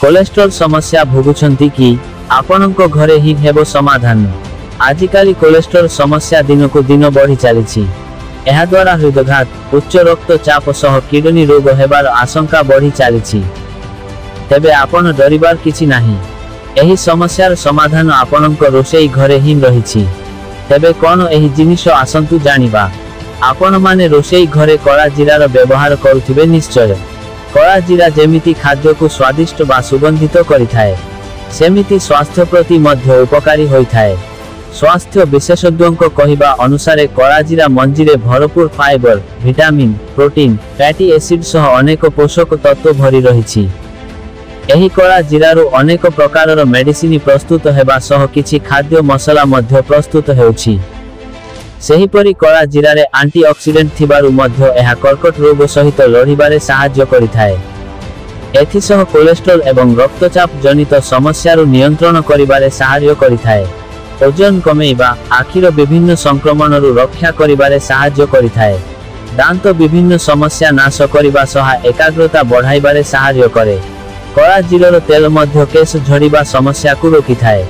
Cholesterol समस्या भोगुछंती कि आपनक घरे ही हेबो समाधान। आजिकाली कोलेस्ट्रोल समस्या दिन को दिन बढ़ी चली। यह द्वारा हृदघात, उच्च रक्तचाप सह किडनी रोग हेबार आशंका बढ़ी चली। तेबे आपण डरिबार किछि नाही। एही समस्यार समाधान आपनक रोषेई घरे ही रहिछि। तेबे कोन एही जिनिस आसंतु जानिबा। आपण माने रोषेई घरे कड़ा जीरार व्यवहार करुथिबे निश्चय। कड़ा जीरा जेमिति खाद्य को स्वादिष्ट बा सुगंधित करिथाए, सेमिति स्वास्थ्य प्रति मध्य उपकारी होइथाए। स्वास्थ्य विशेषज्ञों कहिबा अनुसारे कड़ा जीरा मंजीरे भरपूर fibre, vitamin, protein, fatty acid सह अनेक पोषक तत्व भरी रहिछि। एही कड़ा जीरारु अनेक प्रकारर मेडिसिन प्रस्तुत हेबा सह किछि खाद्य मसला मध्य प्रस्तुत हेउछि। सेहीपरि कड़ा जीरारे एंटीऑक्सीडेंट थिबारु मध्य एहा कर्कट रोग सहित लड़िबारे साहाय्य करिथाए। एथिसह कोलेस्ट्रोल एवं रक्तचाप जनित समस्यारु नियंत्रण करिबारे साहाय्य करिथाए। ओजन कमेइबा, आखिर विभिन्न संक्रमणरु रक्षा करिबारे साहाय्य करिथाए। दांत विभिन्न समस्या नाश करिबा सह एकाग्रता बढ़ाइबारे साहाय्य करे। कड़ा जीरार तेल मध्य केश झड़िबा समस्या को रोकिथाए।